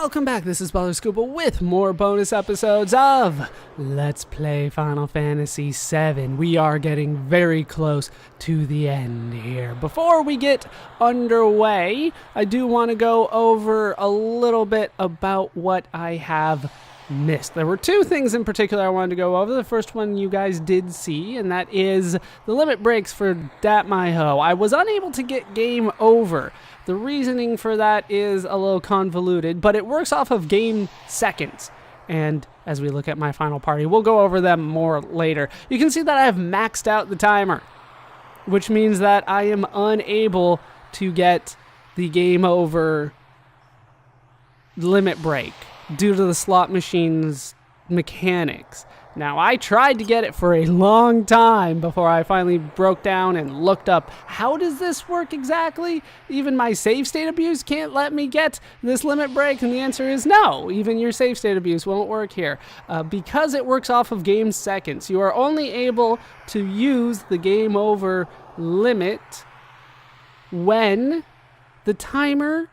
Welcome back, this is Baller Scuba with more bonus episodes of Let's Play Final Fantasy VII. We are getting very close to the end here. Before we get underway, I do want to go over a little bit about what I have missed. There were two things in particular I wanted to go over. The first one you guys did see, and that is the limit breaks for Dat-My-Ho. I was unable to get game over. The reasoning for that is a little convoluted, but it works off of game seconds. And as we look at my final party, we'll go over them more later. You can see that I have maxed out the timer, which means that I am unable to get the game over limit break due to the slot machine's mechanics. Now, I tried to get it for a long time before I finally broke down and looked up, how does this work exactly? Even my save state abuse can't let me get this limit break, and the answer is no. Even your save state abuse won't work here. Because it works off of game seconds, you are only able to use the game over limit when the timer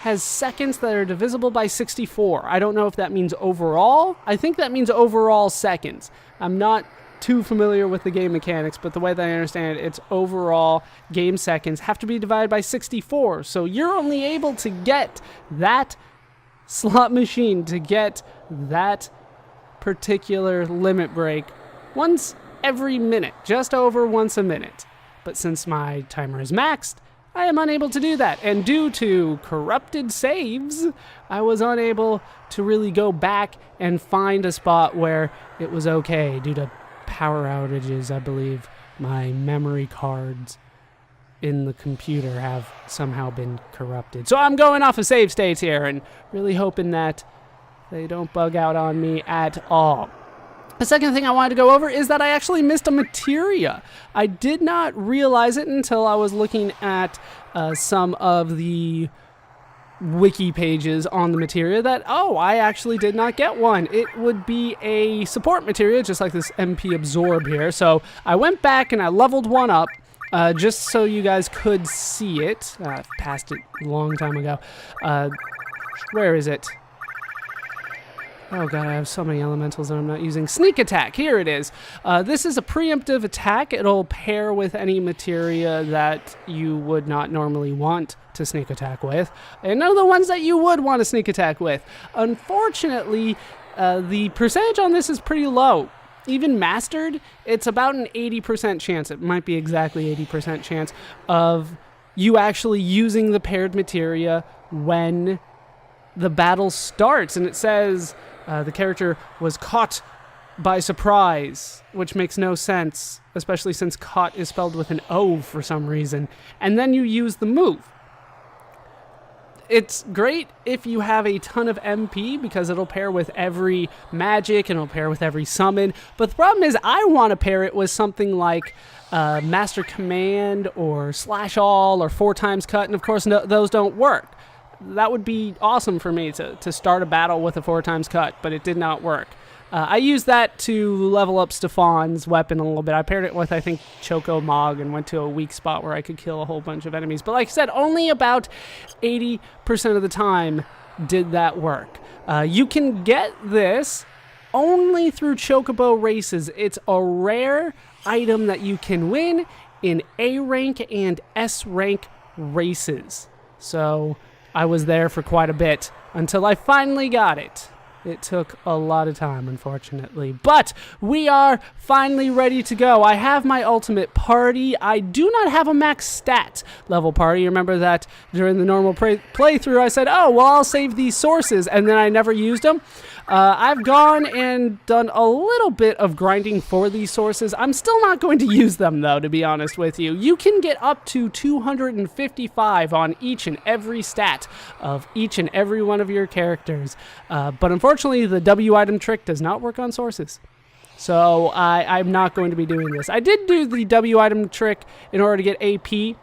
has seconds that are divisible by 64. I don't know if that means overall. I think that means overall seconds. I'm not too familiar with the game mechanics, but the way that I understand it, it's overall game seconds have to be divided by 64. So you're only able to get that slot machine, to get that particular limit break once every minute, just over once a minute. But since my timer is maxed, I am unable to do that, and due to corrupted saves, I was unable to really go back and find a spot where it was okay. Due to power outages, I believe my memory cards in the computer have somehow been corrupted. So I'm going off of save states here and really hoping that they don't bug out on me at all. The second thing I wanted to go over is that I actually missed a materia. I did not realize it until I was looking at some of the wiki pages on the materia that, oh, I actually did not get one. It would be a support materia, just like this MP Absorb here. So I went back and I leveled one up just so you guys could see it. I've passed it a long time ago. Where is it? Oh god, I have so many elementals that I'm not using. Sneak attack, here it is. This is a preemptive attack. It'll pair with any materia that you would not normally want to sneak attack with. And none of the ones that you would want to sneak attack with. Unfortunately, the percentage on this is pretty low. Even mastered, it's about an 80% chance. It might be exactly 80% chance of you actually using the paired materia when the battle starts. And it says the character was caught by surprise, which makes no sense, especially since caught is spelled with an O for some reason. And then you use the move. It's great if you have a ton of MP because it'll pair with every magic and it'll pair with every summon. But the problem is I want to pair it with something like Master Command or Slash All or 4x Cut, and of course those don't work. That would be awesome for me to start a battle with a 4x Cut, but it did not work. I used that to level up Stefan's weapon a little bit. I paired it with, I think, Choco Mog and went to a weak spot where I could kill a whole bunch of enemies. But like I said, only about 80% of the time did that work. You can get this only through Chocobo races. It's a rare item that you can win in A rank and S rank races. So I was there for quite a bit until I finally got it. It took a lot of time, unfortunately. But we are finally ready to go. I have my ultimate party. I do not have a max stat level party. Remember that during the normal playthrough, I said, oh, well, I'll save these sources, and then I never used them. I've gone and done a little bit of grinding for these sources. I'm still not going to use them, though, to be honest with you. You can get up to 255 on each and every stat of each and every one of your characters. But unfortunately, the W item trick does not work on sources. So I'm not going to be doing this. I did do the W item trick in order to get AP.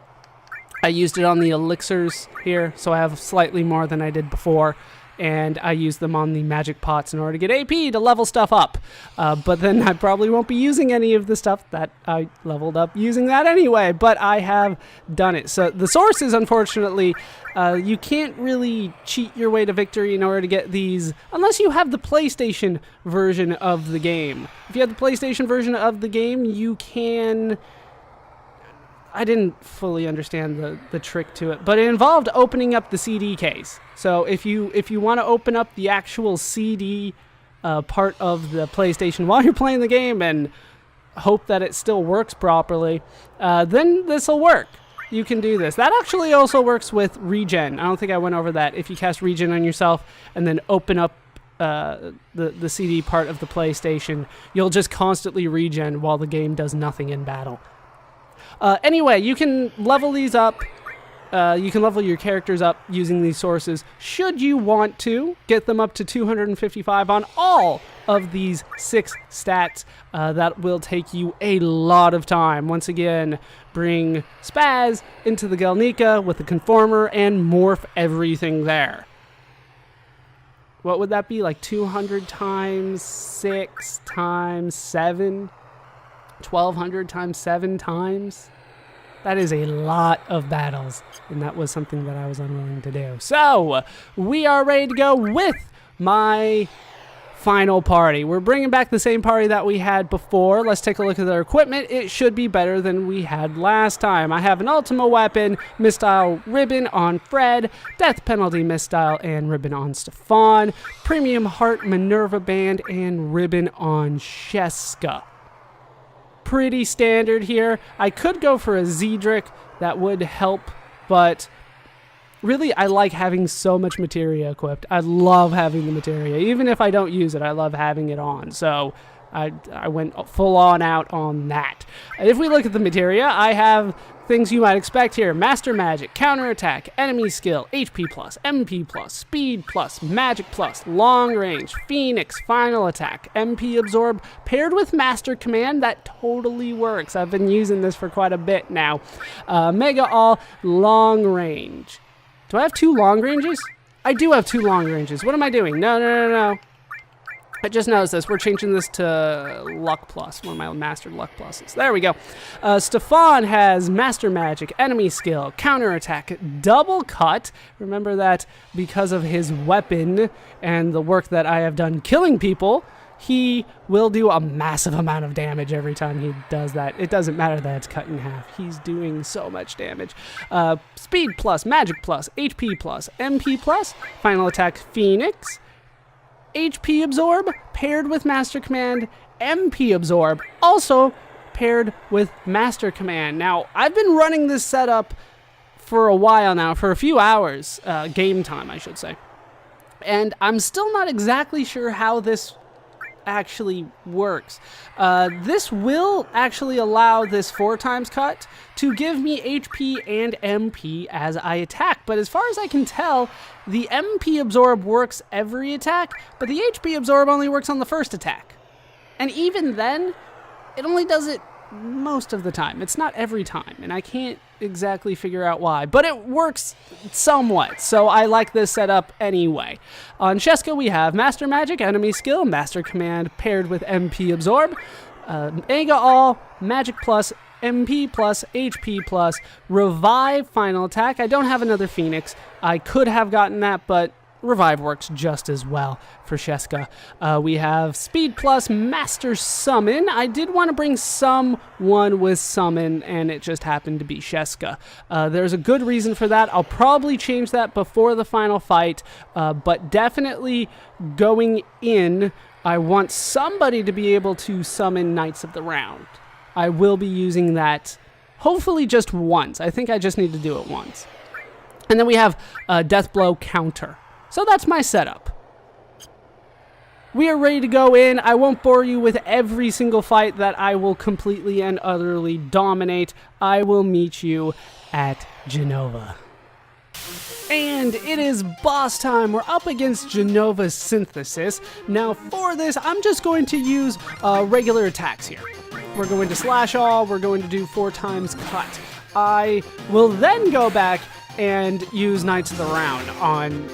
I used it on the elixirs here, so I have slightly more than I did before. and I use them on the magic pots in order to get AP to level stuff up. But then I probably won't be using any of the stuff that I leveled up using that anyway, but I have done it. So the sources, unfortunately, you can't really cheat your way to victory in order to get these unless you have the PlayStation version of the game. If you have the PlayStation version of the game, you can... I didn't fully understand the trick to it, but it involved opening up the CD case. So if you want to open up the actual CD part of the PlayStation while you're playing the game and hope that it still works properly, then this will work. You can do this. That actually also works with regen. I don't think I went over that. If you cast regen on yourself and then open up the CD part of the PlayStation, you'll just constantly regen while the game does nothing in battle. Anyway, you can level these up. You can level your characters up using these sources. Should you want to get them up to 255 on all of these 6 stats, that will take you a lot of time. Once again, bring Spaz into the Galnica with the Conformer and morph everything there. What would that be? Like 200 times 6 times 7? 1,200 times 7 times? That is a lot of battles, and that was something that I was unwilling to do. So, we are ready to go with my final party. We're bringing back the same party that we had before. Let's take a look at their equipment. It should be better than we had last time. I have an Ultima Weapon, Mistyle Ribbon on Fred, Death Penalty Mistyle and Ribbon on Stefan, Premium Heart Minerva Band, and Ribbon on Sheska. Pretty standard here. I could go for a Zedric, that would help, but really I like having so much materia equipped. I love having the materia. Even if I don't use it, I love having it on. So I went full on out on that. If we look at the materia, I have things you might expect here. Master Magic, Counterattack, Enemy Skill, HP+, MP+, Speed+, Magic+, Long Range, Phoenix, Final Attack, MP Absorb, paired with Master Command. That totally works. I've been using this for quite a bit now. Mega All, Long Range. Do I have 2 long ranges? I do have 2 long ranges. What am I doing? No. I just noticed this. We're changing this to Luck Plus, one of my mastered Luck Pluses. There we go. Stefan has Master Magic, Enemy Skill, Counterattack, Double Cut. Remember that because of his weapon and the work that I have done killing people, he will do a massive amount of damage every time he does that. It doesn't matter that it's cut in half. He's doing so much damage. Speed+, Magic+, HP+, MP+, Final Attack, Phoenix, HP Absorb paired with Master Command, MP Absorb also paired with Master Command. Now, I've been running this setup for a while now, for a few hours, game time, I should say. And I'm still not exactly sure how this actually works. This will actually allow this 4 times cut to give me HP and MP as I attack, but as far as I can tell, the MP Absorb works every attack, but the HP Absorb only works on the first attack. And even then, it only does it most of the time. It's not every time, and I can't exactly figure out why, but it works somewhat, so I like this setup anyway. On Sheska, we have Master Magic, Enemy Skill, Master Command paired with MP Absorb, Mega All, Magic+, MP+, HP+, Revive, Final Attack. I don't have another Phoenix. I could have gotten that, but Revive works just as well for Sheska. We have Speed+, Master Summon. I did want to bring someone with Summon, and it just happened to be Sheska. There's a good reason for that. I'll probably change that before the final fight, but definitely going in, I want somebody to be able to summon Knights of the Round. I will be using that hopefully just once. I think I just need to do it once. And then we have Death Blow Counter. So that's my setup. We are ready to go in. I won't bore you with every single fight that I will completely and utterly dominate. I will meet you at Jenova. And it is boss time. We're up against Jenova's Synthesis. Now for this, I'm just going to use regular attacks here. We're going to slash all. We're going to do 4 times cut. I will then go back and use Knights of the Round on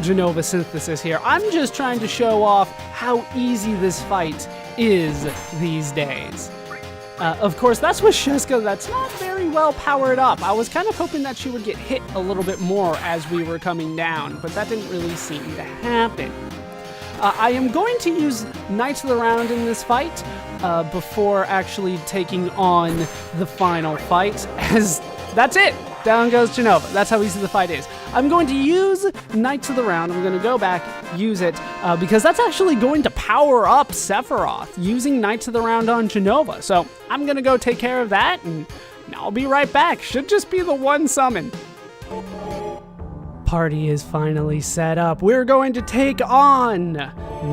Jenova synthesis here. I'm just trying to show off how easy this fight is these days. Of course, that's with Sheska that's not very well powered up. I was kind of hoping that she would get hit a little bit more as we were coming down, but that didn't really seem to happen. I am going to use Knights of the Round in this fight before actually taking on the final fight, as that's it. Down goes Jenova. That's how easy the fight is. I'm going to use Knights of the Round. I'm going to go back, use it, because that's actually going to power up Sephiroth, using Knights of the Round on Jenova. So I'm going to go take care of that, and I'll be right back. Should just be the one summon. Party is finally set up. We're going to take on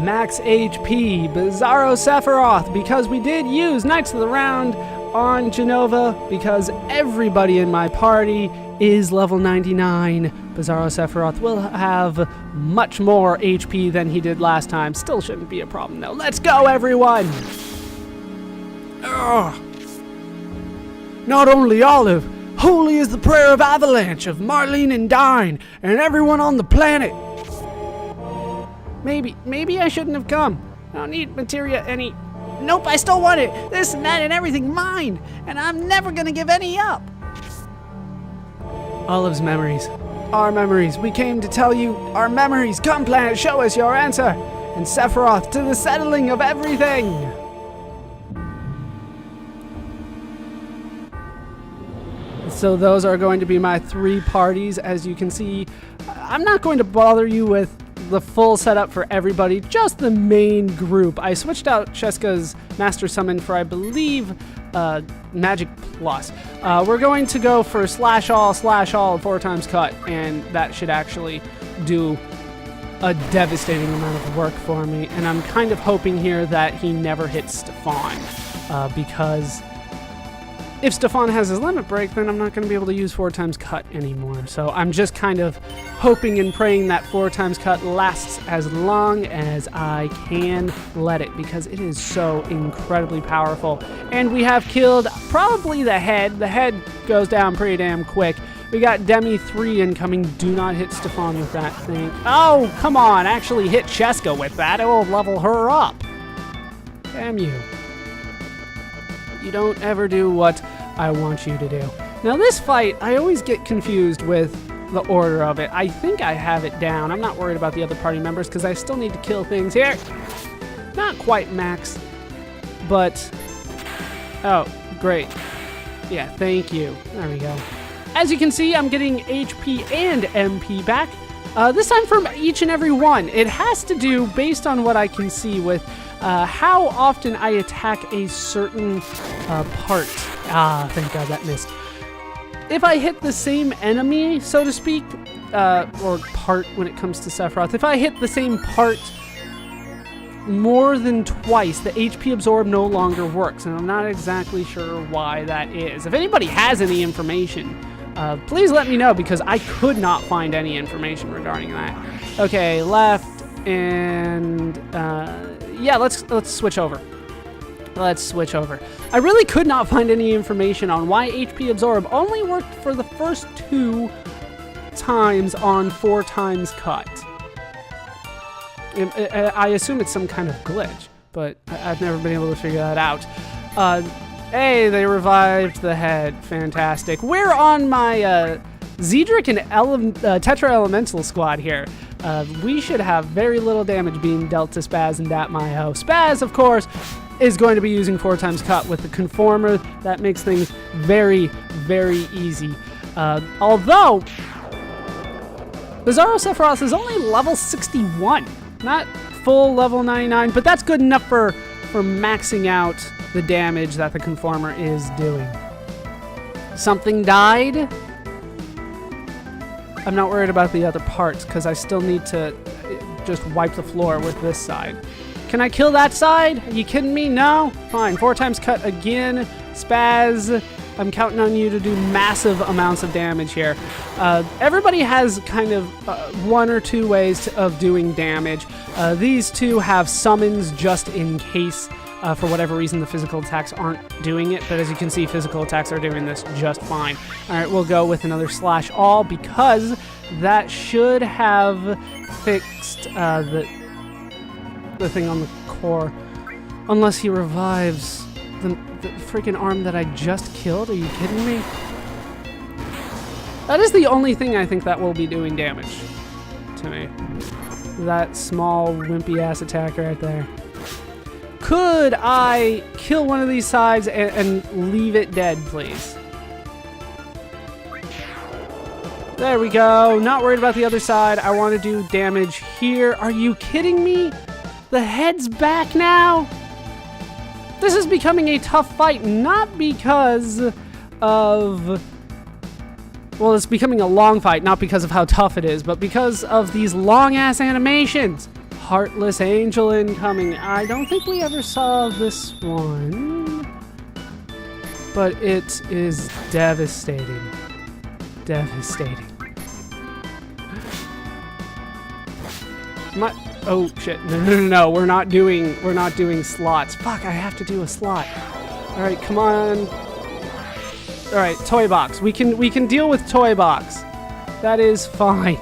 Max HP Bizarro Sephiroth, because we did use Knights of the Round on Jenova, because everybody in my party is level 99. Bizarro Sephiroth will have much more HP than he did last time. Still shouldn't be a problem though. Let's go, everyone! Ugh. Not only Olive, holy is the prayer of Avalanche, of Marlene and Dine, and everyone on the planet. Maybe I shouldn't have come. I don't need materia any. Nope, I still want it. This and that and everything mine, and I'm never gonna give any up. Olive's memories. Our memories. We came to tell you our memories. Come, planet, show us your answer. And Sephiroth, to the settling of everything. So those are going to be my 3 parties. As you can see, I'm not going to bother you with the full setup for everybody, just the main group. I switched out Sheska's Master Summon for, I believe, Magic Plus. We're going to go for slash all, 4 times cut, and that should actually do a devastating amount of work for me. And I'm kind of hoping here that he never hits Stefan, because if Stefan has his limit break, then I'm not going to be able to use 4 times cut anymore. So I'm just kind of hoping and praying that 4 times cut lasts as long as I can let it, because it is so incredibly powerful. And we have killed probably the head. The head goes down pretty damn quick. We got Demi 3 incoming. Do not hit Stefan with that thing. Oh, come on. Actually hit Sheska with that. It will level her up. Damn you. You don't ever do what I want you to do. Now this fight, I always get confused with the order of it. I think I have it down. I'm not worried about the other party members because I still need to kill things here. Not quite max, but... Oh, great. Yeah, thank you. There we go. As you can see, I'm getting HP and MP back. This time from each and every one. It has to do, based on what I can see, with how often I attack a certain part. Ah, thank God that missed. If I hit the same enemy, so to speak, or part when it comes to Sephiroth, if I hit the same part more than twice, the HP absorb no longer works, and I'm not exactly sure why that is. If anybody has any information, please let me know, because I could not find any information regarding that. Okay, left, and yeah, let's switch over. Let's switch over. I really could not find any information on why HP Absorb only worked for the first 2 times on 4 times cut. I assume it's some kind of glitch, but I've never been able to figure that out. Hey, they revived the head. Fantastic. We're on my Zedric and Tetra Elemental squad here. We should have very little damage being dealt to Spaz and Datmayo. Spaz, of course, is going to be using 4 times cut with the Conformer. That makes things very, very easy. Although, Bizarro Sephiroth is only level 61. Not full level 99, but that's good enough for maxing out the damage that the Conformer is doing. Something died. I'm not worried about the other parts because I still need to just wipe the floor with this side. Can I kill that side? Are you kidding me? No? Fine. 4 times cut again. Spaz, I'm counting on you to do massive amounts of damage here. Everybody has kind of 1 or 2 ways of doing damage. These 2 have summons just in case For whatever reason, the physical attacks aren't doing it, but as you can see, physical attacks are doing this just fine. All right, we'll go with another slash all because that should have fixed the thing on the core. Unless he revives the freaking arm that I just killed. Are you kidding me? That is the only thing I think that will be doing damage to me. That small wimpy ass attack right there. Could I kill one of these sides and leave it dead, please? There we go. Not worried about the other side. I want to do damage here. Are you kidding me? The head's back now? This is becoming a tough fight, not because of... Well, it's becoming a long fight, not because of how tough it is, but because of these long-ass animations. Heartless Angel incoming. I don't think we ever saw this one, but it is devastating. Devastating. Oh shit! No! We're not doing slots. Fuck! I have to do a slot. All right, come on. All right, toy box. We can deal with toy box. That is fine.